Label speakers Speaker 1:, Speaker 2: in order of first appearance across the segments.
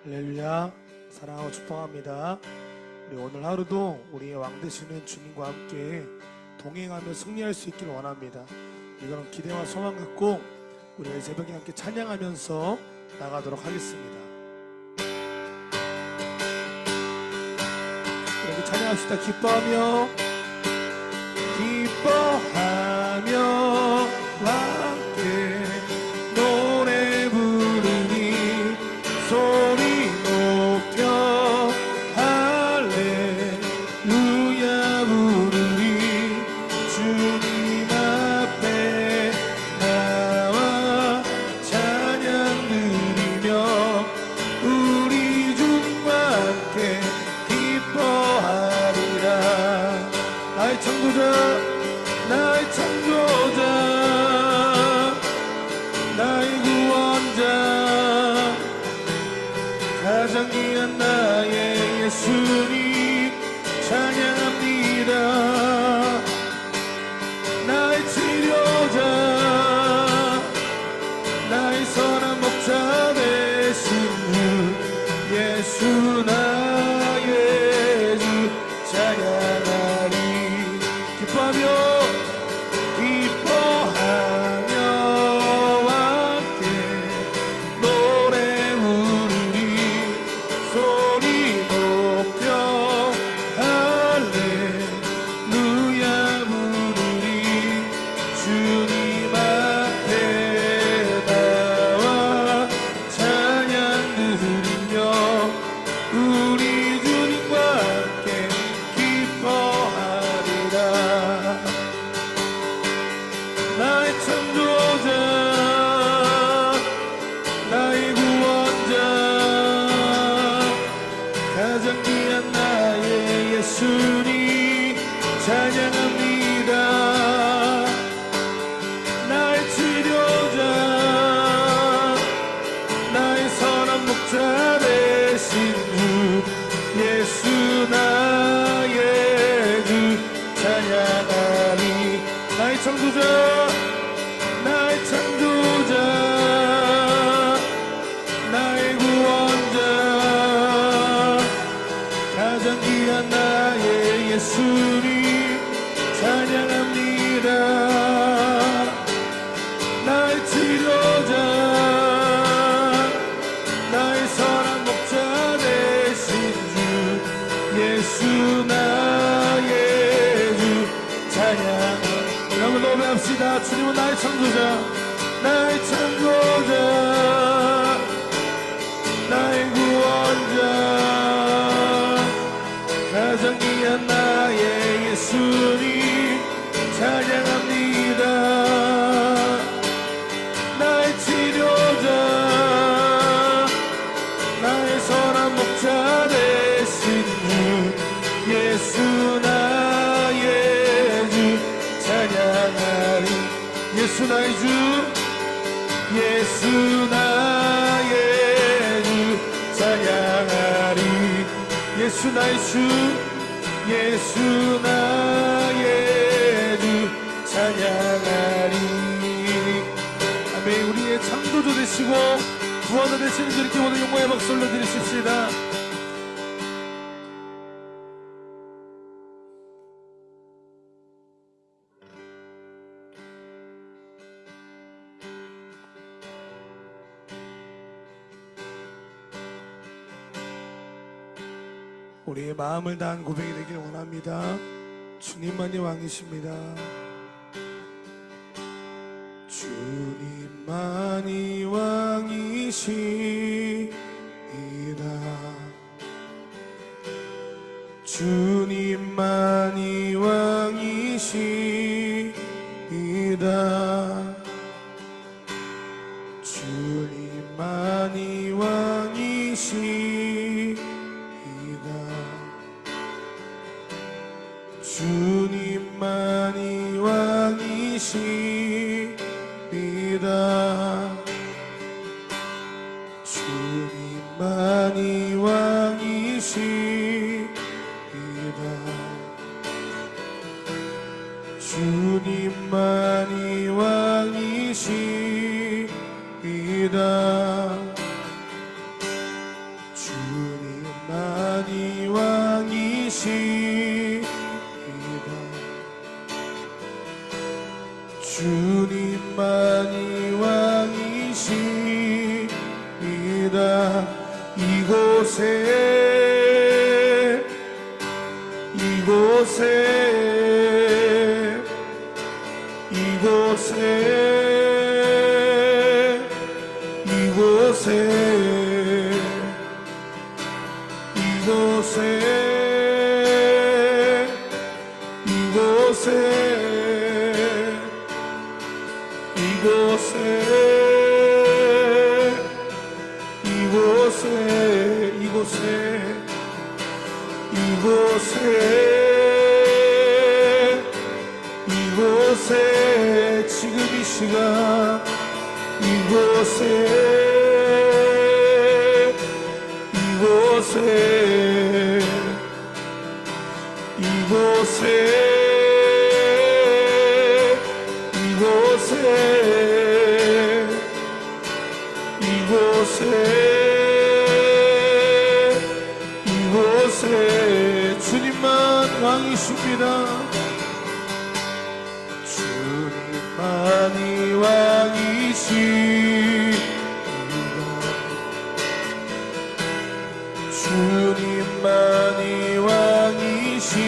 Speaker 1: 할렐루야. 사랑하고 축복합니다. 우리 오늘 하루도 우리의 왕 되시는 주님과 함께 동행하며 승리할 수 있기를 원합니다. 이거는 기대와 소망 갖고 우리 새벽에 함께 찬양하면서 나가도록 하겠습니다. 우리 찬양합시다. 기뻐하며 함께 노래 부르니 소리 높여 할렐루야 부르니 주님 앞에 나와 찬양 드리며 우리 주님과 함께 기뻐하리라. 나의 창조자 나의 창조자 나의 구원자 가장 귀한 나의 예수님 찬양합니다. 나의 치료자 나의 선한 목자 되신 주 예수 나의 주 찬양하리. 기뻐하며 함께 노래 부르니 소리 높여 할렐루야 부르니 주님 앞에 나와 찬양 드리며 우리 주님과 함께 기뻐하리라. 나의 창조자 나의 구원자 가장 귀한 나의 예수님 찬양합니다. 나의 치료자 나의 선한 목자 되신 주 예수 나의 주 찬양하리. 나의 창조자 나의 창조자 나의 구원자 가장 귀한 나의 예수님 찬양합니다. 나의 치료자 나의 선한 목자 되신 주 예수 나의 주 찬양합니다. 여러분 노래합시다. 주님은 나의 창조자 나의 창조자 나의 구원자 가장 귀한 나의 예수님 찬양합니다. 나의 치료자 나의 선한 목자 되신 주 예수 나의 주 찬양하리. 예수 나의 주 예수 나의 주 찬양하리. 예수 나의 주 예수 나의 주 찬양하리. 아멘. 우리의 창조주 되시고 구원자 되시는 주님께 모든 영광의 박수 올려드리십시다. 우리의 마음을 다한 고백이 되길 원합니다. 주님만이 왕이십니다. 주님만이 왕이시이다. 주님만이 왕이시이다. 주님만이 왕이시이다. 주님만이 왕이시이다. 주님만이 왕이시이다. 주님만이 왕이시이다. 주님만이 왕이시다. 이곳에 이곳에 이곳에 이곳에 이곳에 이곳에 지금 이 시간 이곳에 이곳에 주님만 왕이십니다. 주님만이 왕이십니다. 주님만이 왕이십니다.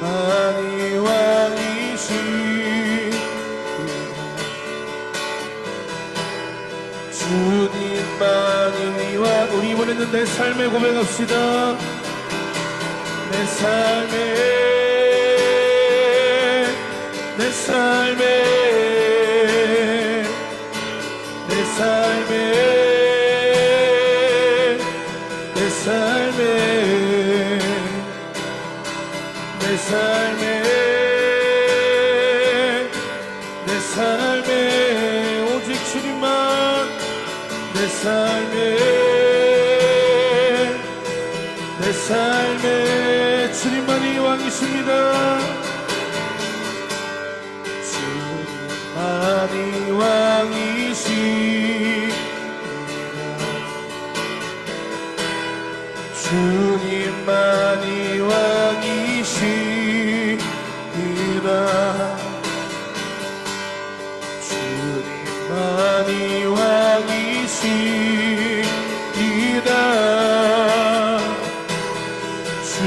Speaker 1: 주님만이 왕이십니다. 주님만이 왕. 우리 이번에는 내 삶에 고백합시다. 내 삶에 내 삶에 내 삶에 내 삶에 내 삶에 내 삶에 오직 주님만 내 삶에 주님만이 왕이십니다. 주님만이 왕이십니다. 주님만이 왕이십니다. 주님만이 왕이십니다.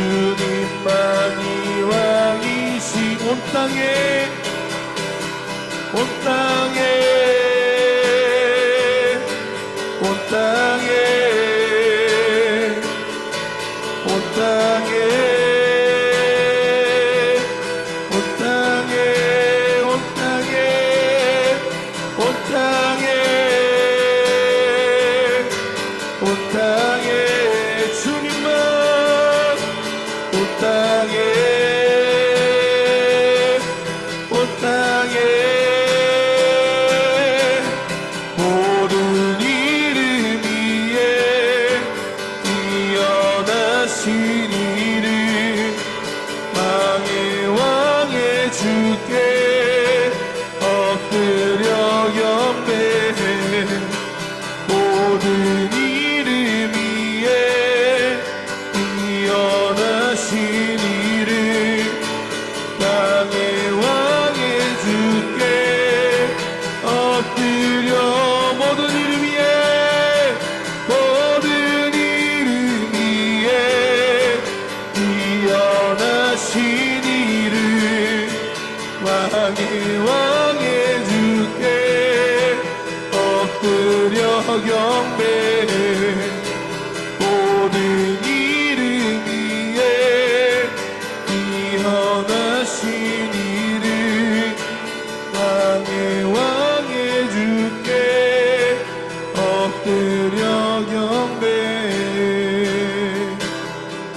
Speaker 1: 주님만이 왕이시 온 땅에 온 땅에 온 땅에 온 땅에 온 땅에 온 땅에 온 땅에 온 땅에 주님만 온 땅에 온 땅에 모든 이름 위에 뛰어나신 이름 왕의 왕의 주께 엎드려 경배해 모든 이름 위에 뛰어나신 이름 땅의 왕의 주께 엎드려 모든 이름 위에 모든 이름 위에 뛰어나신 이름 왕의 주께 엎드려 경배해 모든 이름 위에 뛰어나신 이름 왕의 주께 엎드려 경배해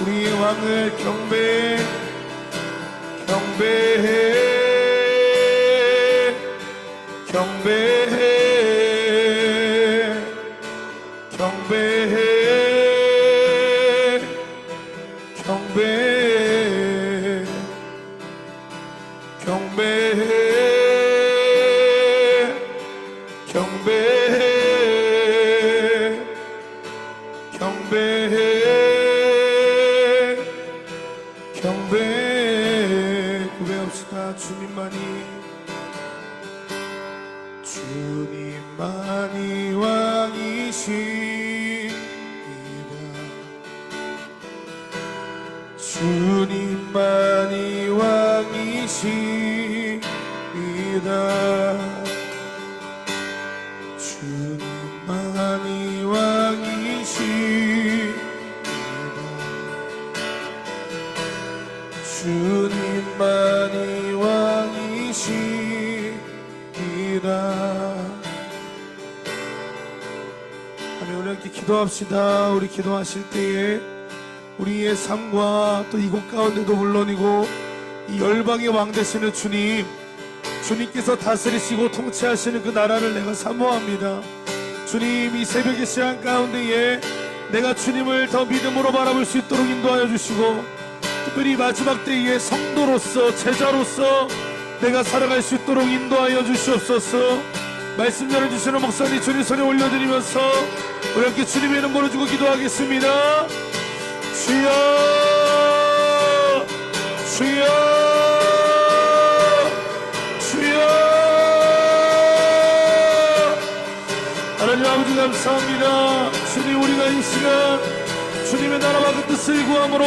Speaker 1: 우리의 왕을 경배해 경배해 경배해 경배해 경배해 경배해 주님만이 왕이시이다. 주님만이 왕이시이다. 주님만이 왕이시이다. 아멘. 우리 함께 기도합시다. 우리 기도하실 때에 우리의 삶과 또 이곳 가운데도 물론이고 이 열방의 왕 되시는 주님, 주님께서 다스리시고 통치하시는 그 나라를 내가 사모합니다. 주님, 이 새벽의 시간 가운데에 내가 주님을 더 믿음으로 바라볼 수 있도록 인도하여 주시고, 특별히 마지막 때에 성도로서 제자로서 내가 살아갈 수 있도록 인도하여 주시옵소서. 말씀 전해주시는 목사님 주님 손에 올려드리면서 우리 함께 주님의 이름 부르주고 기도하겠습니다. 주여, 주여, 주여. 하나님 아버지 감사합니다. 주님, 우리가 이 시간 주님의 나라와 그 뜻을 구함으로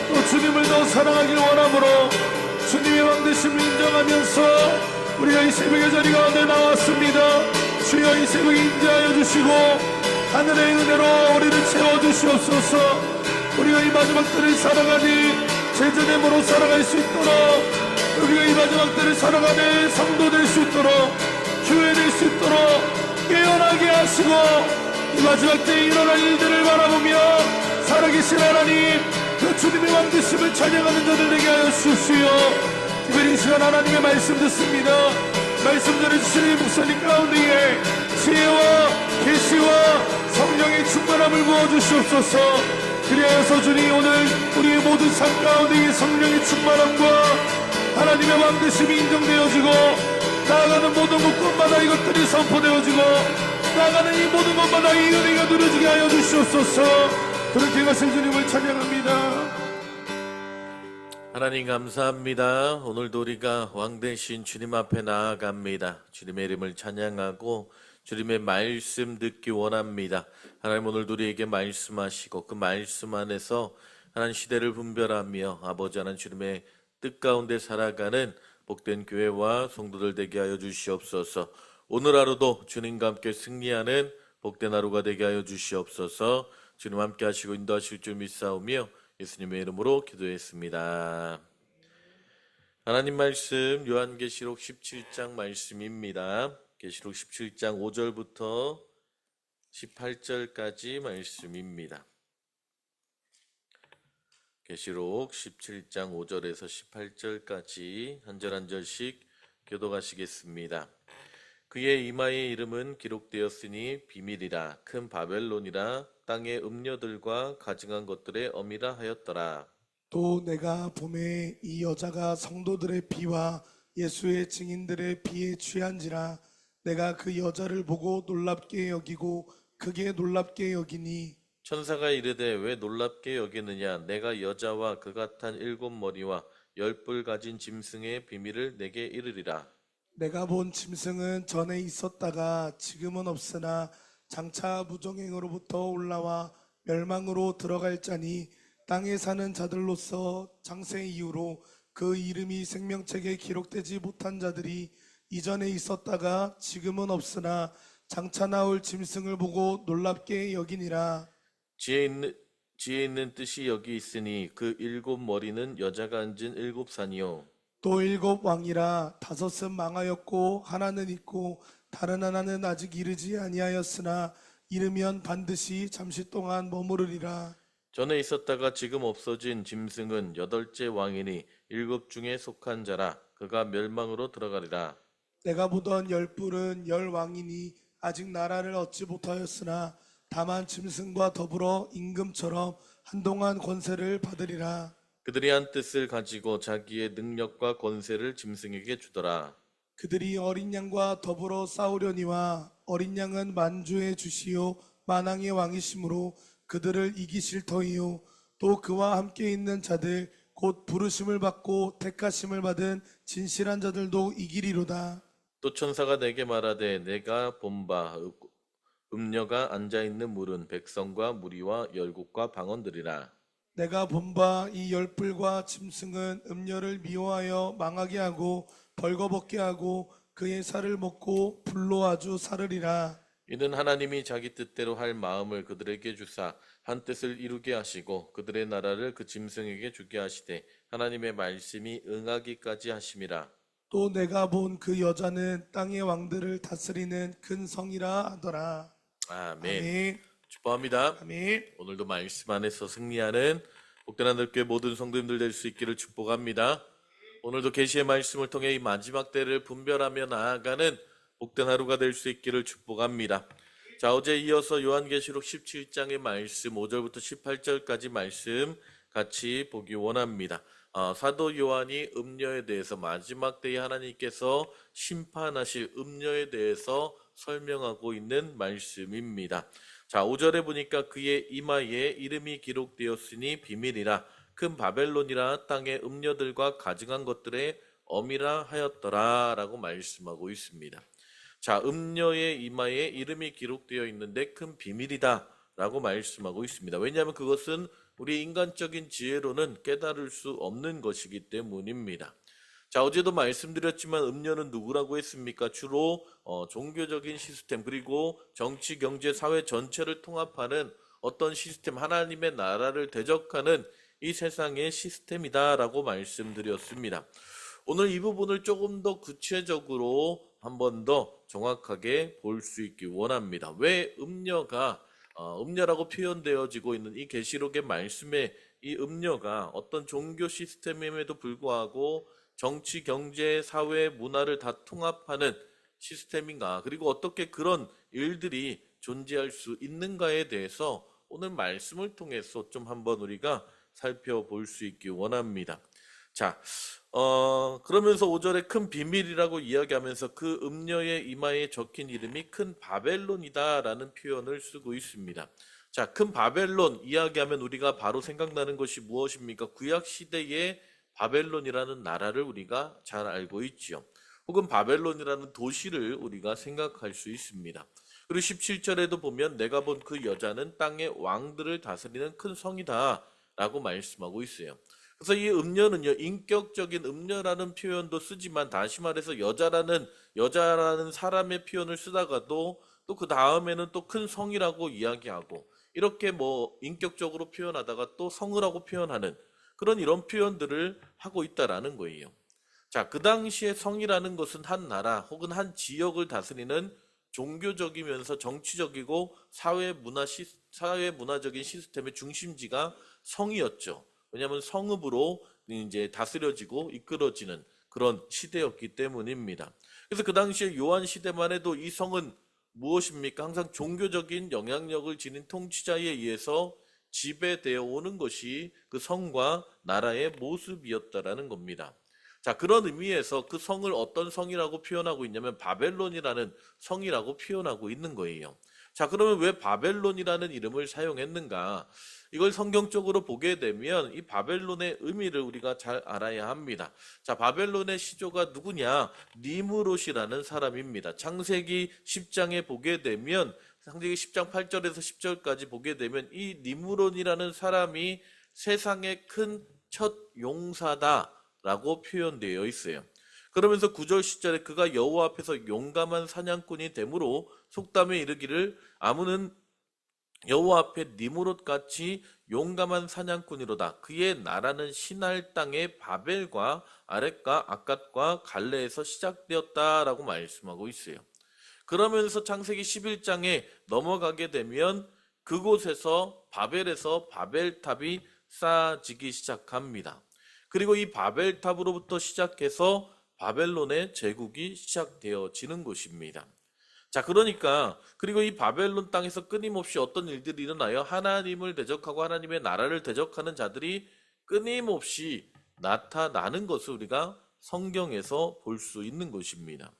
Speaker 1: 또 주님을 더 사랑하길 원함으로 주님의 왕되심을 인정하면서 우리가 이 새벽의 자리 가운데 나왔습니다. 주여, 이 새벽에 인자하여 주시고 하늘의 은혜로 우리를 채워주시옵소서. 우리가 이 마지막 때를 살아가니 제자됨으로 살아갈 수 있도록, 우리가 이 마지막 때를 살아가는 성도 될 수 있도록, 교회 될 수 있도록 깨어나게 하시고 이 마지막 때에 일어날 일들을 바라보며 살아계신 하나님, 그 주님의 왕되심을 찬양하는 자들 되게 하여 주시오. 특별히 이 시간 하나님의 말씀 듣습니다. 말씀 전해주시는 목사님 가운데에 지혜와 계시와 성령의 충만함을 부어주시옵소서. 그리하여서 주님, 오늘 우리의 모든 삶 가운데 이 성령의 충만함과 하나님의 왕되심이 인정되어지고 나아가는 모든 곳마다 이것들이 선포되어지고 나아가는 이 모든 곳마다 이 은혜가 누려지게 하여 주시옵소서. 그렇게 가신 주님을 찬양합니다.
Speaker 2: 하나님 감사합니다. 오늘도 우리가 왕되신 주님 앞에 나아갑니다. 주님의 이름을 찬양하고 주님의 말씀 듣기 원합니다. 하나님, 오늘도 우리에게 말씀하시고 그 말씀 안에서 하나님 시대를 분별하며 아버지 하나님 주님의 뜻 가운데 살아가는 복된 교회와 성도들 되게 하여 주시옵소서. 오늘 하루도 주님과 함께 승리하는 복된 하루가 되게 하여 주시옵소서. 주님 함께 하시고 인도하실 줄 믿사오며 예수님의 이름으로 기도했습니다. 하나님 말씀 요한계시록 17장 말씀입니다. 계시록 17장 5절부터 18절까지 말씀입니다. 계시록 17장 5절에서 18절까지 한 절 한 절씩 교독하시겠습니다. 그의 이마의 이름은 기록되었으니 비밀이라, 큰 바벨론이라, 땅의 음녀들과 가증한 것들의 어미라 하였더라.
Speaker 1: 또 내가 보매 이 여자가 성도들의 피와 예수의 증인들의 피에 취한지라. 내가 그 여자를 보고 놀랍게 여기고 크게 놀랍게 여기니,
Speaker 2: 천사가 이르되 왜 놀랍게 여기느냐? 내가 여자와 그가 탄 7머리와 10뿔 가진 짐승의 비밀을 내게 이르리라.
Speaker 1: 내가 본 짐승은 전에 있었다가 지금은 없으나 장차 무정행으로부터 올라와 멸망으로 들어갈 자니, 땅에 사는 자들로서 장세 이후로 그 이름이 생명책에 기록되지 못한 자들이 이전에 있었다가 지금은 없으나 장차 나올 짐승을 보고 놀랍게 여기니라.
Speaker 2: 지혜 있는 뜻이 여기 있으니 그 7머리는 여자가 앉은 7산이요.
Speaker 1: 또 7왕이라, 5은 망하였고 하나는 있고 다른 하나는 아직 이르지 아니하였으나 이르면 반드시 잠시 동안 머무르리라.
Speaker 2: 전에 있었다가 지금 없어진 짐승은 8째 왕이니 7 중에 속한 자라. 그가 멸망으로 들어가리라.
Speaker 1: 내가 보던 10뿔은 10왕이니 아직 나라를 얻지 못하였으나 다만 짐승과 더불어 임금처럼 한동안 권세를 받으리라.
Speaker 2: 그들이 한 뜻을 가지고 자기의 능력과 권세를 짐승에게 주더라.
Speaker 1: 그들이 어린 양과 더불어 싸우려니와 어린 양은 만주의 주시요 만왕의 왕이시므로 그들을 이기실 터이요. 또 그와 함께 있는 자들 곧 부르심을 받고 택하심을 받은 진실한 자들도 이기리로다.
Speaker 2: 또 천사가 내게 말하되 내가 본 바 음녀가 앉아 있는 물은 백성과 무리와 열국과 방언들이라.
Speaker 1: 내가 본 바 이 열불과 짐승은 음녀를 미워하여 망하게 하고 벌거벗게 하고 그의 살을 먹고 불로 아주 사르리라.
Speaker 2: 이는 하나님이 자기 뜻대로 할 마음을 그들에게 주사 한 뜻을 이루게 하시고 그들의 나라를 그 짐승에게 주게 하시되 하나님의 말씀이 응하기까지 하심이라.
Speaker 1: 또 내가 본 그 여자는 땅의 왕들을 다스리는 큰 성이라 하더라.
Speaker 2: 아멘.
Speaker 1: 아멘.
Speaker 2: 축복합니다.
Speaker 1: 아멘.
Speaker 2: 오늘도 말씀 안에서 승리하는 복된 하늘교회 모든 성도님들 될 수 있기를 축복합니다. 오늘도 계시의 말씀을 통해 이 마지막 때를 분별하며 나아가는 복된 하루가 될 수 있기를 축복합니다. 자, 어제 이어서 요한계시록 17장의 말씀 5절부터 18절까지 말씀 같이 보기 원합니다. 사도 요한이 음녀에 대해서 마지막 때에 하나님께서 심판하실 음녀에 대해서 설명하고 있는 말씀입니다. 자, 5절에 보니까 그의 이마에 이름이 기록되었으니 비밀이라 큰 바벨론이라 땅의 음녀들과 가증한 것들의 엄이라 하였더라 라고 말씀하고 있습니다. 자, 음녀의 이마에 이름이 기록되어 있는데 큰 비밀이다 라고 말씀하고 있습니다. 왜냐하면 그것은 우리 인간적인 지혜로는 깨달을 수 없는 것이기 때문입니다. 자, 어제도 말씀드렸지만 음녀는 누구라고 했습니까? 주로 종교적인 시스템 그리고 정치, 경제, 사회 전체를 통합하는 어떤 시스템, 하나님의 나라를 대적하는 이 세상의 시스템이다라고 말씀드렸습니다. 오늘 이 부분을 조금 더 구체적으로 한 번 더 정확하게 볼 수 있기 원합니다. 왜 음녀라고 표현되어지고 있는 이 계시록의 말씀에 이 음녀가 어떤 종교 시스템임에도 불구하고 정치, 경제, 사회, 문화를 다 통합하는 시스템인가? 그리고 어떻게 그런 일들이 존재할 수 있는가에 대해서 오늘 말씀을 통해서 좀 한번 우리가 살펴볼 수 있기 원합니다. 자, 그러면서 5절에 큰 비밀이라고 이야기하면서 그 음녀의 이마에 적힌 이름이 큰 바벨론이다라는 표현을 쓰고 있습니다. 자, 큰 바벨론 이야기하면 우리가 바로 생각나는 것이 무엇입니까? 구약 시대의 바벨론이라는 나라를 우리가 잘 알고 있지요. 혹은 바벨론이라는 도시를 우리가 생각할 수 있습니다. 그리고 17절에도 보면 내가 본 그 여자는 땅의 왕들을 다스리는 큰 성이다 라고 말씀하고 있어요. 그래서 이 음녀는요, 인격적인 음녀라는 표현도 쓰지만 다시 말해서 여자라는 사람의 표현을 쓰다가도 또 그 다음에는 또 큰 성이라고 이야기하고 이렇게 뭐 인격적으로 표현하다가 또 성이라고 표현하는 그런 이런 표현들을 하고 있다라는 거예요. 자, 그 당시에 성이라는 것은 한 나라 혹은 한 지역을 다스리는 종교적이면서 정치적이고 사회 문화적인 시스템의 중심지가 성이었죠. 왜냐하면 성읍으로 이제 다스려지고 이끌어지는 그런 시대였기 때문입니다. 그래서 그 당시에 요한 시대만 해도 이 성은 무엇입니까? 항상 종교적인 영향력을 지닌 통치자에 의해서 지배되어 오는 것이 그 성과 나라의 모습이었다라는 겁니다. 자, 그런 의미에서 그 성을 어떤 성이라고 표현하고 있냐면 바벨론이라는 성이라고 표현하고 있는 거예요. 자, 그러면 왜 바벨론이라는 이름을 사용했는가? 이걸 성경적으로 보게 되면 이 바벨론의 의미를 우리가 잘 알아야 합니다. 자, 바벨론의 시조가 누구냐? 니무롯이라는 사람입니다. 창세기 10장에 보게 되면 창세기 10장 8절에서 10절까지 보게 되면 이 니무롯이라는 사람이 세상의 큰 첫 용사다라고 표현되어 있어요. 그러면서 9절 10절에 그가 여호와 앞에서 용감한 사냥꾼이 되므로 속담에 이르기를 아무는 여호와 앞에 니무롯 같이 용감한 사냥꾼이로다. 그의 나라는 시날 땅의 바벨과 아렉과 아갓과 갈레에서 시작되었다라고 말씀하고 있어요. 그러면서 창세기 11장에 넘어가게 되면 그곳에서 바벨에서 바벨탑이 쌓아지기 시작합니다. 그리고 이 바벨탑으로부터 시작해서 바벨론의 제국이 시작되어지는 것입니다. 자, 그러니까 그리고 이 바벨론 땅에서 끊임없이 어떤 일들이 일어나요? 하나님을 대적하고 하나님의 나라를 대적하는 자들이 끊임없이 나타나는 것을 우리가 성경에서 볼 수 있는 것입니다.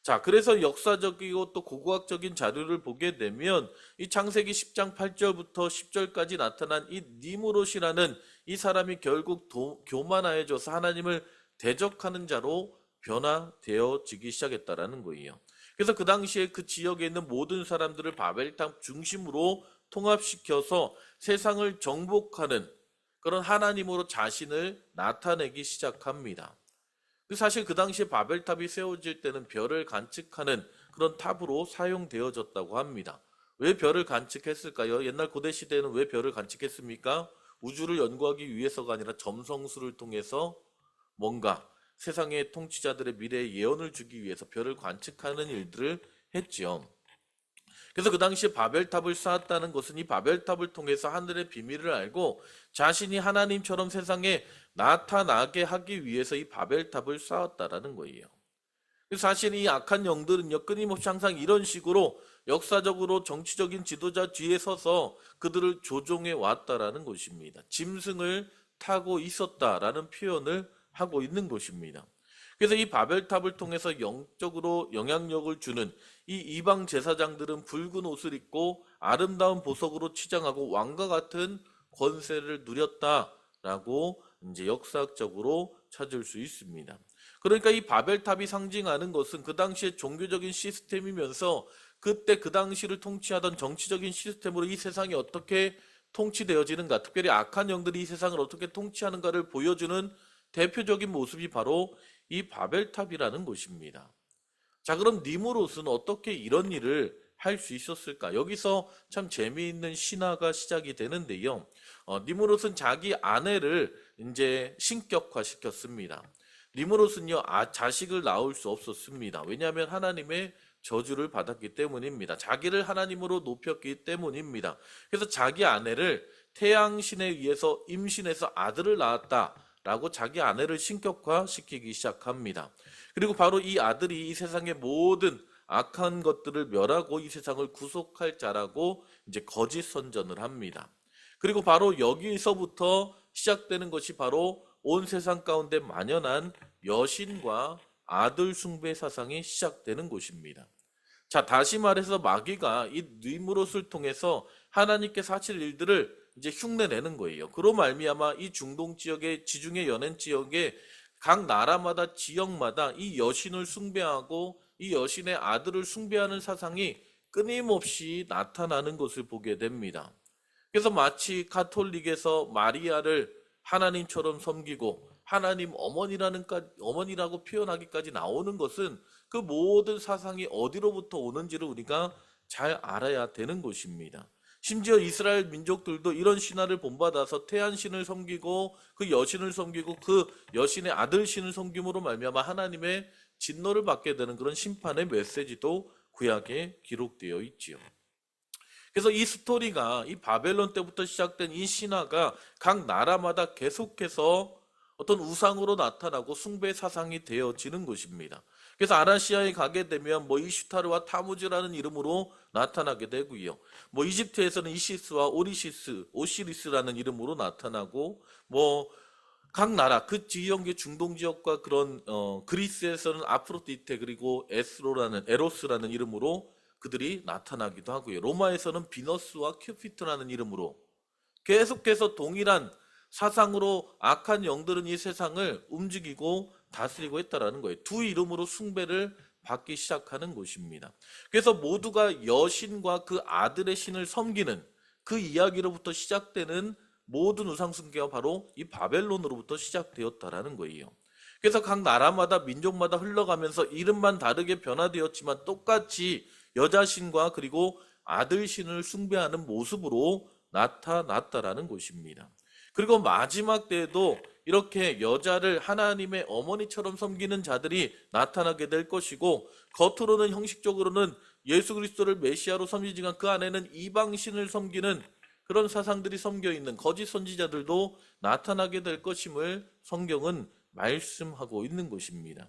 Speaker 2: 자, 그래서 역사적이고 또 고고학적인 자료를 보게 되면 이 창세기 10장 8절부터 10절까지 나타난 이 니무롯이라는 이 사람이 결국 교만하여져서 하나님을 대적하는 자로 변화되어지기 시작했다라는 거예요. 그래서 그 당시에 그 지역에 있는 모든 사람들을 바벨탑 중심으로 통합시켜서 세상을 정복하는 그런 하나님으로 자신을 나타내기 시작합니다. 사실 그 당시에 바벨탑이 세워질 때는 별을 관측하는 그런 탑으로 사용되어졌다고 합니다. 왜 별을 관측했을까요? 옛날 고대 시대에는 왜 별을 관측했습니까? 우주를 연구하기 위해서가 아니라 점성술을 통해서 뭔가 세상의 통치자들의 미래의 예언을 주기 위해서 별을 관측하는 일들을 했지요. 그래서 그 당시에 바벨탑을 쌓았다는 것은 이 바벨탑을 통해서 하늘의 비밀을 알고 자신이 하나님처럼 세상에 나타나게 하기 위해서 이 바벨탑을 쌓았다라는 거예요. 사실 이 악한 영들은요, 끊임없이 항상 이런 식으로 역사적으로 정치적인 지도자 뒤에 서서 그들을 조종해 왔다라는 것입니다. 짐승을 타고 있었다라는 표현을 하고 있는 것입니다. 그래서 이 바벨탑을 통해서 영적으로 영향력을 주는 이 이방 제사장들은 붉은 옷을 입고 아름다운 보석으로 치장하고 왕과 같은 권세를 누렸다라고 이제 역사학적으로 찾을 수 있습니다. 그러니까 이 바벨탑이 상징하는 것은 그 당시의 종교적인 시스템이면서 그때 그 당시를 통치하던 정치적인 시스템으로 이 세상이 어떻게 통치되어지는가, 특별히 악한 영들이 이 세상을 어떻게 통치하는가를 보여주는 대표적인 모습이 바로 이 바벨탑이라는 것입니다. 자, 그럼 니무롯은 어떻게 이런 일을 할 수 있었을까? 여기서 참 재미있는 신화가 시작이 되는데요. 니무롯은 자기 아내를 이제 신격화시켰습니다. 니무롯은요, 자식을 낳을 수 없었습니다. 왜냐하면 하나님의 저주를 받았기 때문입니다. 자기를 하나님으로 높였기 때문입니다. 그래서 자기 아내를 태양신에 의해서 임신해서 아들을 낳았다라고 자기 아내를 신격화시키기 시작합니다. 그리고 바로 이 아들이 이 세상의 모든 악한 것들을 멸하고 이 세상을 구속할 자라고 이제 거짓 선전을 합니다. 그리고 바로 여기서부터 시작되는 것이 바로 온 세상 가운데 만연한 여신과 아들 숭배 사상이 시작되는 것입니다. 자, 다시 말해서 마귀가 이 니무롯을 통해서 하나님께서 하실 일들을 이제 흉내내는 거예요. 그로 말미암아 이 중동 지역의 지중해 연안 지역에 각 나라마다 지역마다 이 여신을 숭배하고 이 여신의 아들을 숭배하는 사상이 끊임없이 나타나는 것을 보게 됩니다. 그래서 마치 가톨릭에서 마리아를 하나님처럼 섬기고 하나님 어머니라고 표현하기까지 나오는 것은 그 모든 사상이 어디로부터 오는지를 우리가 잘 알아야 되는 것입니다. 심지어 이스라엘 민족들도 이런 신화를 본받아서 태안신을 섬기고 그 여신을 섬기고 그 여신의 아들신을 섬김으로 말미암아 하나님의 진노를 받게 되는 그런 심판의 메시지도 구약에 기록되어 있지요. 그래서 이 스토리가 이 바벨론 때부터 시작된 이 신화가 각 나라마다 계속해서 어떤 우상으로 나타나고 숭배 사상이 되어지는 것입니다. 그래서 아라시아에 가게 되면 이슈타르와 타무즈라는 이름으로 나타나게 되고요. 이집트에서는 이시스와 오시리스라는 이름으로 나타나고 각 나라 그 지역의 중동 지역과 그런 그리스에서는 아프로디테 그리고 에로스라는 이름으로 그들이 나타나기도 하고요. 로마에서는 비너스와 큐피트라는 이름으로 계속해서 동일한 사상으로 악한 영들은 이 세상을 움직이고 다스리고 했다라는 거예요. 두 이름으로 숭배를 받기 시작하는 것입니다. 그래서 모두가 여신과 그 아들의 신을 섬기는 그 이야기로부터 시작되는 모든 우상 숭배가 바로 이 바벨론으로부터 시작되었다라는 거예요. 그래서 각 나라마다 민족마다 흘러가면서 이름만 다르게 변화되었지만 똑같이 여자신과 그리고 아들신을 숭배하는 모습으로 나타났다라는 것입니다. 그리고 마지막 때에도 이렇게 여자를 하나님의 어머니처럼 섬기는 자들이 나타나게 될 것이고 겉으로는 형식적으로는 예수 그리스도를 메시아로 섬기지만 그 안에는 이방신을 섬기는 그런 사상들이 섬겨 있는 거짓 선지자들도 나타나게 될 것임을 성경은 말씀하고 있는 것입니다.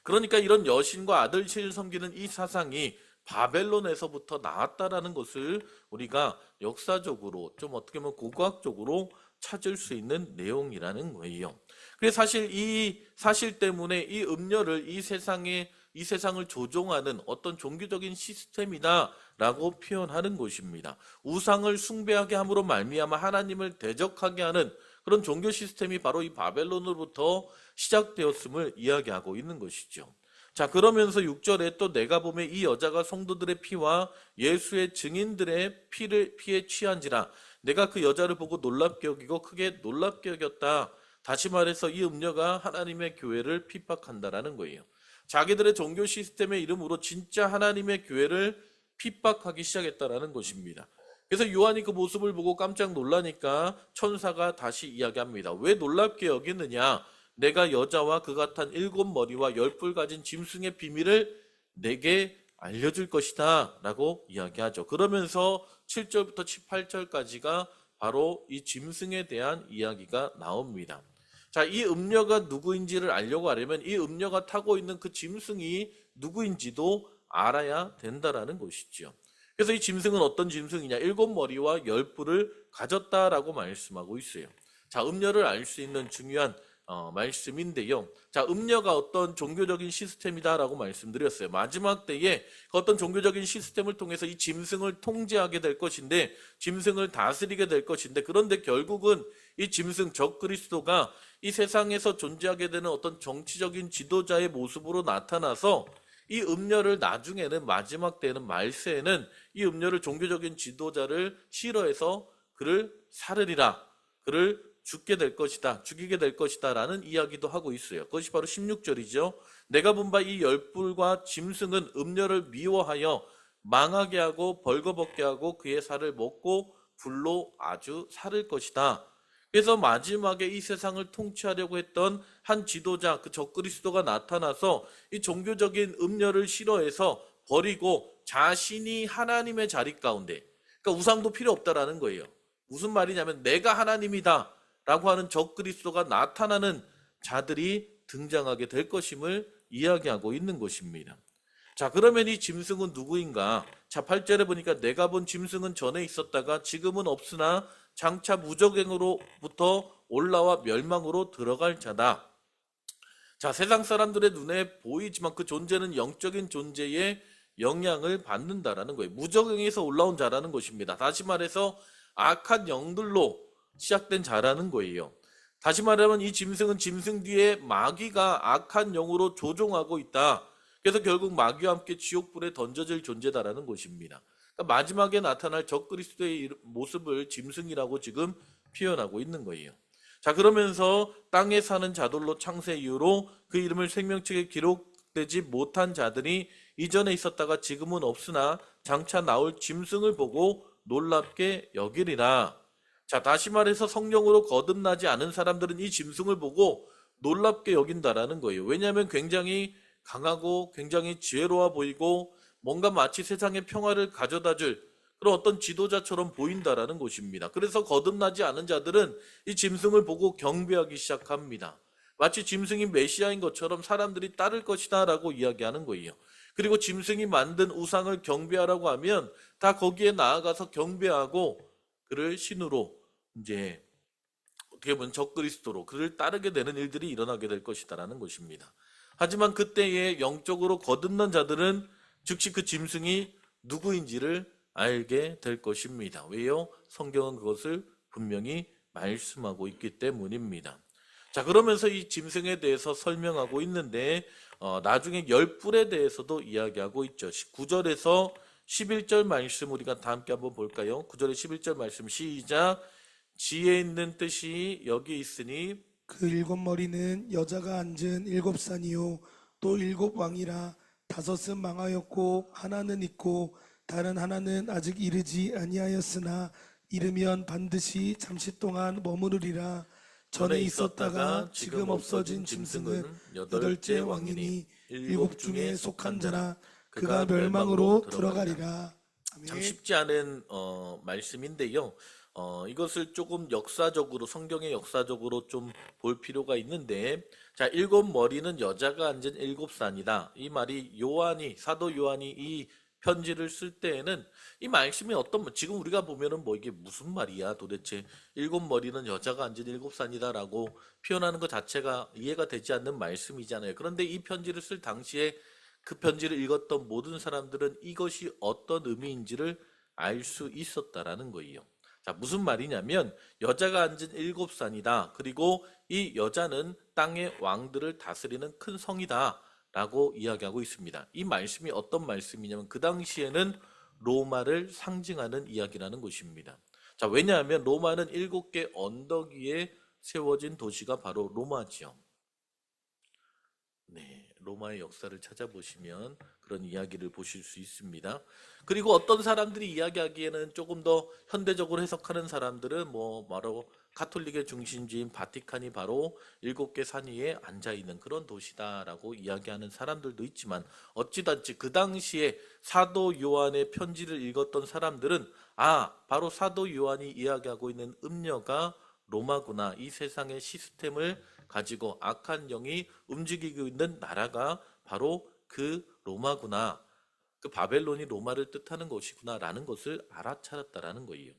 Speaker 2: 그러니까 이런 여신과 아들신을 섬기는 이 사상이 바벨론에서부터 나왔다라는 것을 우리가 역사적으로 좀 어떻게 보면 고고학적으로 찾을 수 있는 내용이라는 거예요. 그래서 사실 이 사실 때문에 이 음녀를 이 세상을 조종하는 어떤 종교적인 시스템이다라고 표현하는 것입니다. 우상을 숭배하게 함으로 말미암아 하나님을 대적하게 하는 그런 종교 시스템이 바로 이 바벨론으로부터 시작되었음을 이야기하고 있는 것이죠. 자, 그러면서 6절에 또 내가 보면 이 여자가 성도들의 피와 예수의 증인들의 피에 취한지라 내가 그 여자를 보고 놀랍게 여기고 크게 놀랍게 여겼다. 다시 말해서 이 음녀가 하나님의 교회를 핍박한다라는 거예요. 자기들의 종교 시스템의 이름으로 진짜 하나님의 교회를 핍박하기 시작했다라는 것입니다. 그래서 요한이 그 모습을 보고 깜짝 놀라니까 천사가 다시 이야기합니다. 왜 놀랍게 여기느냐? 내가 여자와 그가 탄 7머리와 10뿔 가진 짐승의 비밀을 내게 알려줄 것이다 라고 이야기하죠. 그러면서 7절부터 18절까지가 바로 이 짐승에 대한 이야기가 나옵니다. 자, 이 음녀가 누구인지를 알려고 하려면 이 음녀가 타고 있는 그 짐승이 누구인지도 알아야 된다라는 것이죠. 그래서 이 짐승은 어떤 짐승이냐? 7머리와 10뿔을 가졌다라고 말씀하고 있어요. 자, 음녀를 알 수 있는 중요한 말씀인데요. 자, 음녀가 어떤 종교적인 시스템이다라고 말씀드렸어요. 마지막 때에 어떤 종교적인 시스템을 통해서 이 짐승을 통제하게 될 것인데, 짐승을 다스리게 될 것인데, 그런데 결국은 이 짐승 적그리스도가 이 세상에서 존재하게 되는 어떤 정치적인 지도자의 모습으로 나타나서 이 음녀를 나중에는 마지막 때에는 말세에는 이 음녀를 종교적인 지도자를 싫어해서 그를 살으리라. 그를 죽게 될 것이다. 죽이게 될 것이다. 라는 이야기도 하고 있어요. 그것이 바로 16절이죠. 내가 본 바 이 10뿔과 짐승은 음녀를 미워하여 망하게 하고 벌거벗게 하고 그의 살을 먹고 불로 아주 살을 것이다. 그래서 마지막에 이 세상을 통치하려고 했던 한 지도자, 그 적그리스도가 나타나서 이 종교적인 음녀를 싫어해서 버리고 자신이 하나님의 자리 가운데, 그러니까 우상도 필요 없다라는 거예요. 무슨 말이냐면 내가 하나님이다 라고 하는 적그리스도가 나타나는 자들이 등장하게 될 것임을 이야기하고 있는 것입니다. 자, 그러면 이 짐승은 누구인가? 자, 8절에 보니까 내가 본 짐승은 전에 있었다가 지금은 없으나 장차 무적행으로부터 올라와 멸망으로 들어갈 자다. 자, 세상 사람들의 눈에 보이지만 그 존재는 영적인 존재의 영향을 받는다라는 거예요. 무적행에서 올라온 자라는 것입니다. 다시 말해서 악한 영들로 시작된 자라는 거예요. 다시 말하면 이 짐승은 짐승 뒤에 마귀가 악한 영으로 조종하고 있다. 그래서 결국 마귀와 함께 지옥불에 던져질 존재다라는 것입니다. 그러니까 마지막에 나타날 적그리스도의 모습을 짐승이라고 지금 표현하고 있는 거예요. 자, 그러면서 땅에 사는 자들로 창세 이후로 그 이름을 생명책에 기록되지 못한 자들이 이전에 있었다가 지금은 없으나 장차 나올 짐승을 보고 놀랍게 여기리라. 자, 다시 말해서 성령으로 거듭나지 않은 사람들은 이 짐승을 보고 놀랍게 여긴다라는 거예요. 왜냐하면 굉장히 강하고 굉장히 지혜로워 보이고 뭔가 마치 세상의 평화를 가져다줄 그런 어떤 지도자처럼 보인다라는 것입니다. 그래서 거듭나지 않은 자들은 이 짐승을 보고 경배하기 시작합니다. 마치 짐승이 메시아인 것처럼 사람들이 따를 것이다 라고 이야기하는 거예요. 그리고 짐승이 만든 우상을 경배하라고 하면 다 거기에 나아가서 경배하고 그를 신으로 이제 어떻게 보면 적그리스도로 그를 따르게 되는 일들이 일어나게 될 것이다라는 것입니다. 하지만 그때에 영적으로 거듭난 자들은 즉시 그 짐승이 누구인지를 알게 될 것입니다. 왜요? 성경은 그것을 분명히 말씀하고 있기 때문입니다. 자, 그러면서 이 짐승에 대해서 설명하고 있는데 나중에 10뿔에 대해서도 이야기하고 있죠. 9절에서 11절 말씀 우리가 다 함께 한번 볼까요? 9절에 11절 말씀 시작. 지혜 있는 뜻이 여기 있으니
Speaker 1: 그 7머리는 여자가 앉은 7산이요 또 7왕이라 5은 망하였고 하나는 있고 다른 하나는 아직 이르지 아니하였으나 이르면 반드시 잠시 동안 머무르리라. 전에 있었다가 지금 없어진 짐승은 8째 왕이니 7 중에 속한 자라. 그가 멸망으로 들어가리라.
Speaker 2: 참
Speaker 1: 아멘.
Speaker 2: 쉽지 않은 말씀인데요. 이것을 조금 역사적으로 성경의 역사적으로 좀 볼 필요가 있는데, 자, 7머리는 여자가 앉은 7산이다. 이 말이 사도 요한이 이 편지를 쓸 때에는 이 말씀이 지금 우리가 보면은 이게 무슨 말이야 도대체 7머리는 여자가 앉은 7산이다라고 표현하는 것 자체가 이해가 되지 않는 말씀이잖아요. 그런데 이 편지를 쓸 당시에 그 편지를 읽었던 모든 사람들은 이것이 어떤 의미인지를 알 수 있었다라는 거예요. 자, 무슨 말이냐면 여자가 앉은 7산이다. 그리고 이 여자는 땅의 왕들을 다스리는 큰 성이다. 라고 이야기하고 있습니다. 이 말씀이 어떤 말씀이냐면 그 당시에는 로마를 상징하는 이야기라는 것입니다. 자, 왜냐하면 로마는 7개 언덕 위에 세워진 도시가 바로 로마지요. 네, 로마의 역사를 찾아보시면 그런 이야기를 보실 수 있습니다. 그리고 어떤 사람들이 이야기하기에는 조금 더 현대적으로 해석하는 사람들은 뭐 바로 가톨릭의 중심지인 바티칸이 바로 7개 산 위에 앉아 있는 그런 도시다라고 이야기하는 사람들도 있지만 어찌든지 그 당시에 사도 요한의 편지를 읽었던 사람들은 바로 사도 요한이 이야기하고 있는 음녀가 로마구나. 이 세상의 시스템을 가지고 악한 영이 움직이고 있는 나라가 바로 그 로마구나. 그 바벨론이 로마를 뜻하는 것이구나라는 것을 알아차렸다라는 거예요.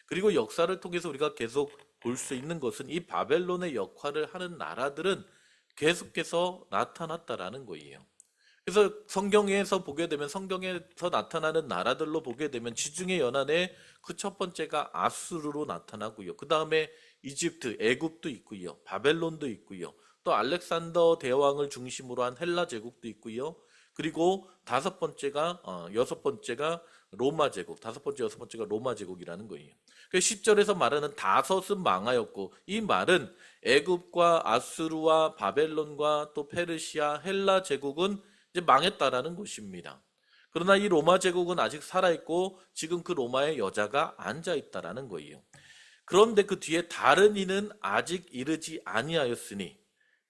Speaker 2: 그리고 역사를 통해서 우리가 계속 볼 수 있는 것은 이 바벨론의 역할을 하는 나라들은 계속해서 나타났다라는 거예요. 그래서 성경에서 보게 되면 성경에서 나타나는 나라들로 보게 되면 지중해 연안에 그 첫 번째가 아수르로 나타나고요. 그 다음에 이집트, 애굽도 있고요. 바벨론도 있고요. 또 알렉산더 대왕을 중심으로 한 헬라 제국도 있고요. 그리고 여섯 번째가 로마 제국, 다섯 번째, 여섯 번째가 로마 제국이라는 거예요. 그 10절에서 말하는 다섯은 망하였고, 이 말은 애굽과 아수르와 바벨론과 또 페르시아, 헬라 제국은 이제 망했다라는 것입니다. 그러나 이 로마 제국은 아직 살아있고 지금 그 로마의 여자가 앉아있다라는 거예요. 그런데 그 뒤에 다른 이는 아직 이르지 아니하였으니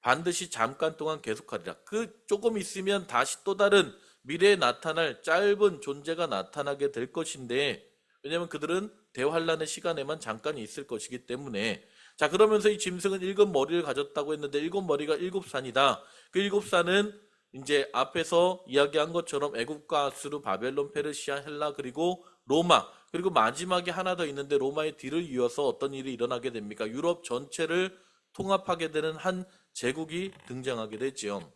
Speaker 2: 반드시 잠깐 동안 계속하리라. 그 조금 있으면 다시 또 다른 미래에 나타날 짧은 존재가 나타나게 될 것인데, 왜냐하면 그들은 대환란의 시간에만 잠깐 있을 것이기 때문에. 자, 그러면서 이 짐승은 7머리를 가졌다고 했는데 7머리가 7산이다. 그 7산은 이제 앞에서 이야기한 것처럼 애굽과 아수르, 바벨론, 페르시아, 헬라, 그리고 로마, 그리고 마지막에 하나 더 있는데 로마의 뒤를 이어서 어떤 일이 일어나게 됩니까? 유럽 전체를 통합하게 되는 한 제국이 등장하게 되죠.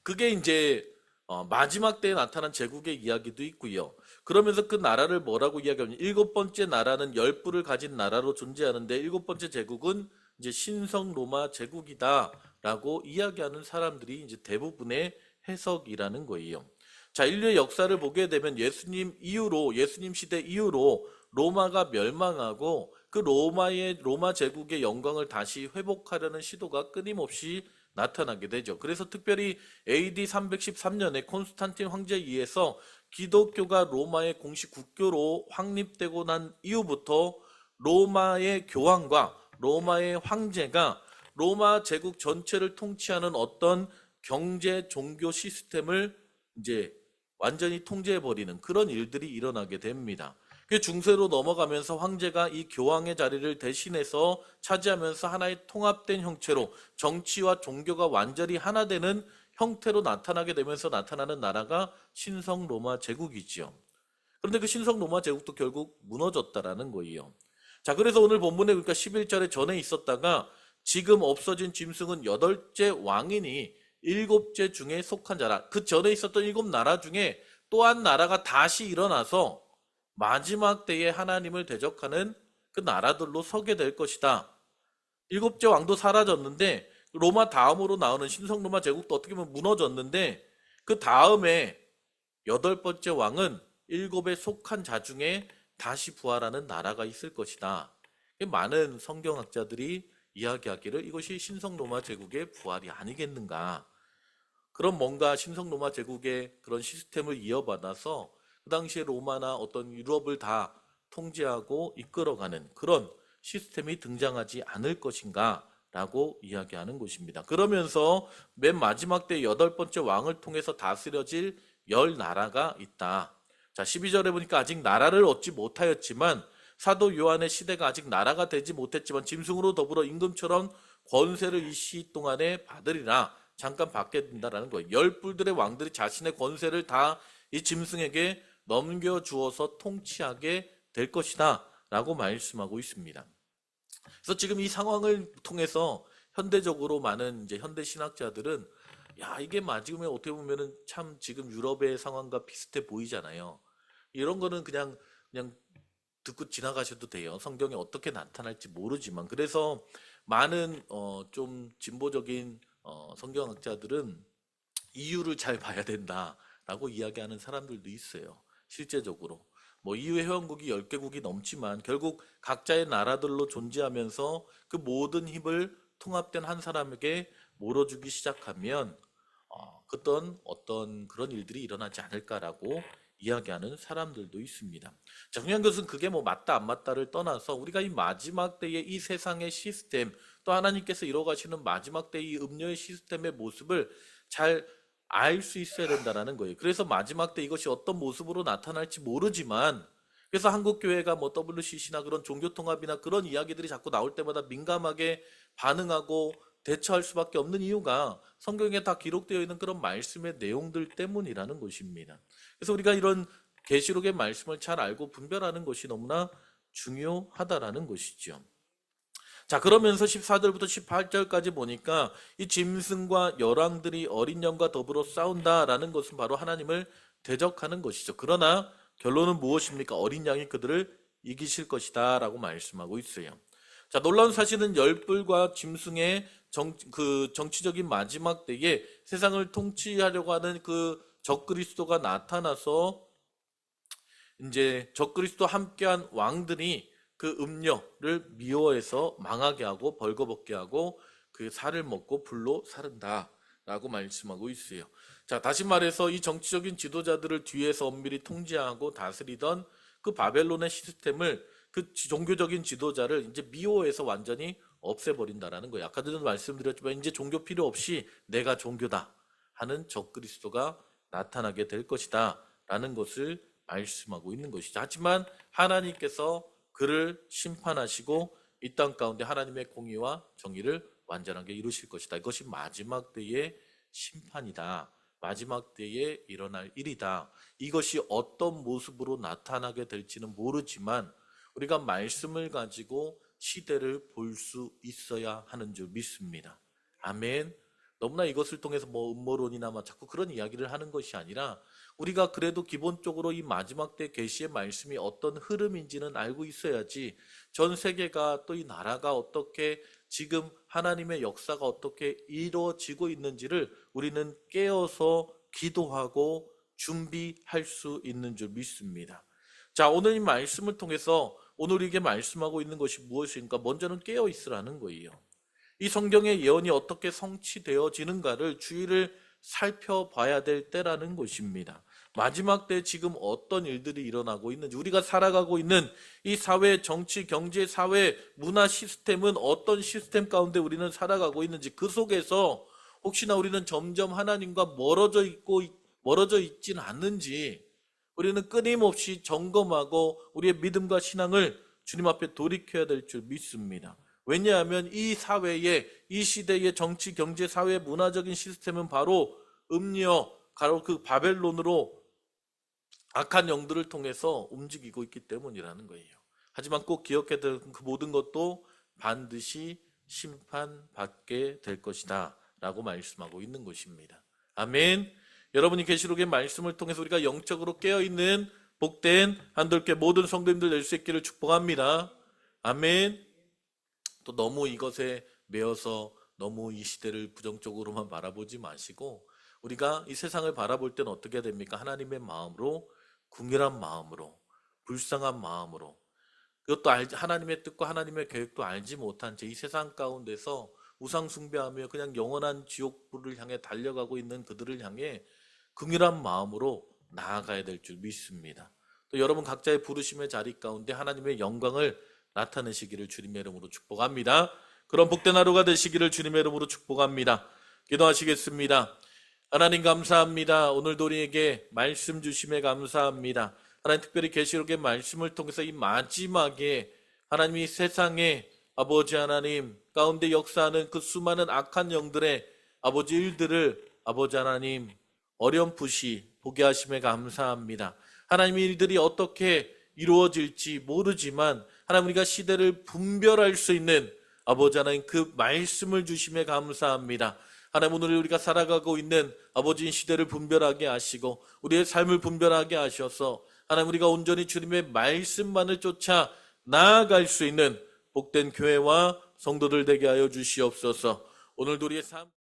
Speaker 2: 그게 이제 마지막 때에 나타난 제국의 이야기도 있고요. 그러면서 그 나라를 뭐라고 이야기하냐면 7번째 나라는 열부를 가진 나라로 존재하는데 7번째 제국은 이제 신성 로마 제국이다라고 이야기하는 사람들이 이제 대부분의 해석이라는 거예요. 자, 인류의 역사를 보게 되면 예수님 시대 이후로 로마가 멸망하고 그 로마 제국의 영광을 다시 회복하려는 시도가 끊임없이 나타나게 되죠. 그래서 특별히 AD 313년에 콘스탄틴 황제에 의해서 기독교가 로마의 공식 국교로 확립되고 난 이후부터 로마의 교황과 로마의 황제가 로마 제국 전체를 통치하는 어떤 경제 종교 시스템을 이제 완전히 통제해버리는 그런 일들이 일어나게 됩니다. 그 중세로 넘어가면서 황제가 이 교황의 자리를 대신해서 차지하면서 하나의 통합된 형체로 정치와 종교가 완전히 하나 되는 형태로 나타나게 되면서 나타나는 나라가 신성 로마 제국이지요. 그런데 그 신성 로마 제국도 결국 무너졌다라는 거예요. 자, 그래서 오늘 본문에 그러니까 11절에 전에 있었다가 지금 없어진 짐승은 8째 왕이니 7째 중에 속한 자라. 그 전에 있었던 7나라 중에 또 한 나라가 다시 일어나서 마지막 때에 하나님을 대적하는 그 나라들로 서게 될 것이다. 7째 왕도 사라졌는데 로마 다음으로 나오는 신성 로마 제국도 어떻게 보면 무너졌는데 그 다음에 8번째 왕은 7에 속한 자 중에 다시 부활하는 나라가 있을 것이다. 많은 성경학자들이 이야기하기를 이것이 신성 로마 제국의 부활이 아니겠는가. 그런 뭔가 신성 로마 제국의 그런 시스템을 이어받아서 그 당시에 로마나 어떤 유럽을 다 통제하고 이끌어가는 그런 시스템이 등장하지 않을 것인가 라고 이야기하는 것입니다. 그러면서 맨 마지막 때 8번째 왕을 통해서 다스려질 10나라가 있다. 자, 12절에 보니까 아직 나라를 얻지 못하였지만 사도 요한의 시대가 아직 나라가 되지 못했지만 짐승으로 더불어 임금처럼 권세를 이 시 동안에 받으리라. 잠깐 받게 된다라는 거예요. 10뿔들의 왕들이 자신의 권세를 다 이 짐승에게 넘겨주어서 통치하게 될 것이다 라고 말씀하고 있습니다. 그래서 지금 이 상황을 통해서 현대적으로 많은 이제 현대 신학자들은 이게 맞으면 어떻게 보면은 참 지금 유럽의 상황과 비슷해 보이잖아요. 이런 거는 그냥 듣고 지나가셔도 돼요. 성경에 어떻게 나타날지 모르지만. 그래서 많은 좀 진보적인 성경학자들은 이유를 잘 봐야 된다라고 이야기하는 사람들도 있어요. 실제적으로. 뭐 EU 회원국이 10개국이 넘지만 결국 각자의 나라들로 존재하면서 그 모든 힘을 통합된 한 사람에게 몰아주기 시작하면 어떤 그런 일들이 일어나지 않을까라고 이야기하는 사람들도 있습니다. 자, 중요한 것은 그게 뭐 맞다 안 맞다를 떠나서 우리가 이 마지막 때의 이 세상의 시스템, 또 하나님께서 이뤄가시는 마지막 때의 이 음료의 시스템의 모습을 잘 알 수 있어야 된다는 거예요. 그래서 마지막 때 이것이 어떤 모습으로 나타날지 모르지만, 그래서 한국교회가 뭐 WCC나 그런 종교통합이나 그런 이야기들이 자꾸 나올 때마다 민감하게 반응하고 대처할 수밖에 없는 이유가 성경에 다 기록되어 있는 그런 말씀의 내용들 때문이라는 것입니다. 그래서 우리가 이런 계시록의 말씀을 잘 알고 분별하는 것이 너무나 중요하다라는 것이죠. 자, 그러면서 14절부터 18절까지 보니까 이 짐승과 열왕들이 어린 양과 더불어 싸운다라는 것은 바로 하나님을 대적하는 것이죠. 그러나 결론은 무엇입니까? 어린 양이 그들을 이기실 것이다 라고 말씀하고 있어요. 자, 놀라운 사실은 열불과 짐승의 정치적인 마지막 때에 세상을 통치하려고 하는 그 적그리스도가 나타나서 이제 적그리스도 함께한 왕들이 그 음녀를 미워해서 망하게 하고 벌거벗게 하고 그 살을 먹고 불로 사른다라고 말씀하고 있어요. 자, 다시 말해서 이 정치적인 지도자들을 뒤에서 엄밀히 통제하고 다스리던 그 바벨론의 시스템을, 그 종교적인 지도자를 이제 미워해서 완전히 없애버린다라는 거예요. 아까도 말씀드렸지만 이제 종교 필요 없이 내가 종교다 하는 적그리스도가 나타나게 될 것이다 라는 것을 말씀하고 있는 것이죠. 하지만 하나님께서 그를 심판하시고 이 땅 가운데 하나님의 공의와 정의를 완전하게 이루실 것이다. 이것이 마지막 때의 심판이다. 마지막 때에 일어날 일이다. 이것이 어떤 모습으로 나타나게 될지는 모르지만 우리가 말씀을 가지고 시대를 볼 수 있어야 하는 줄 믿습니다. 아멘. 너무나 이것을 통해서 뭐 음모론이나 자꾸 그런 이야기를 하는 것이 아니라 우리가 그래도 기본적으로 이 마지막 때 계시의 말씀이 어떤 흐름인지는 알고 있어야지 전 세계가 또 이 나라가 어떻게 지금 하나님의 역사가 어떻게 이루어지고 있는지를 우리는 깨어서 기도하고 준비할 수 있는 줄 믿습니다. 자, 오늘 이 말씀을 통해서 오늘 우리에게 말씀하고 있는 것이 무엇인가? 먼저는 깨어 있으라는 거예요. 이 성경의 예언이 어떻게 성취되어지는가를 주의를 살펴봐야 될 때라는 것입니다. 마지막 때 지금 어떤 일들이 일어나고 있는지, 우리가 살아가고 있는 이 사회, 정치, 경제, 사회, 문화 시스템은 어떤 시스템 가운데 우리는 살아가고 있는지, 그 속에서 혹시나 우리는 점점 하나님과 멀어져 있진 않는지 우리는 끊임없이 점검하고 우리의 믿음과 신앙을 주님 앞에 돌이켜야 될 줄 믿습니다. 왜냐하면 이 사회의, 이 시대의 정치, 경제, 사회, 문화적인 시스템은 바로 음녀, 바로 그 바벨론으로 악한 영들을 통해서 움직이고 있기 때문이라는 거예요. 하지만 꼭 기억해야 될 그 모든 것도 반드시 심판받게 될 것이다 라고 말씀하고 있는 것입니다. 아멘. 여러분이 계시록의 말씀을 통해서 우리가 영적으로 깨어있는 복된 한돌께 모든 성도님들 될 수 있기를 축복합니다. 아멘. 또 너무 이것에 매여서 너무 이 시대를 부정적으로만 바라보지 마시고 우리가 이 세상을 바라볼 때는 어떻게 됩니까? 하나님의 마음으로, 궁결한 마음으로, 불쌍한 마음으로, 그것도 하나님의 뜻과 하나님의 계획도 알지 못한 채 이 세상 가운데서 우상 숭배하며 그냥 영원한 지옥불을 향해 달려가고 있는 그들을 향해 긍휼한 마음으로 나아가야 될 줄 믿습니다. 또 여러분 각자의 부르심의 자리 가운데 하나님의 영광을 나타내시기를 주님의 이름으로 축복합니다. 그런 복된 하루가 되시기를 주님의 이름으로 축복합니다. 기도하시겠습니다. 하나님 감사합니다. 오늘도 우리에게 말씀 주심에 감사합니다. 하나님 특별히 계시록의 말씀을 통해서 이 마지막에 하나님이 세상에 아버지 하나님 가운데 역사하는 그 수많은 악한 영들의 아버지 일들을 아버지 하나님 어렴풋이 보게 하심에 감사합니다. 하나님 일들이 어떻게 이루어질지 모르지만 하나님 우리가 시대를 분별할 수 있는 아버지 하나님 그 말씀을 주심에 감사합니다. 하나님 오늘 우리가 살아가고 있는 아버지인 시대를 분별하게 하시고 우리의 삶을 분별하게 하셔서 하나님 우리가 온전히 주님의 말씀만을 쫓아 나아갈 수 있는 복된 교회와 성도들 되게 하여 주시옵소서. 오늘도 우리의 삶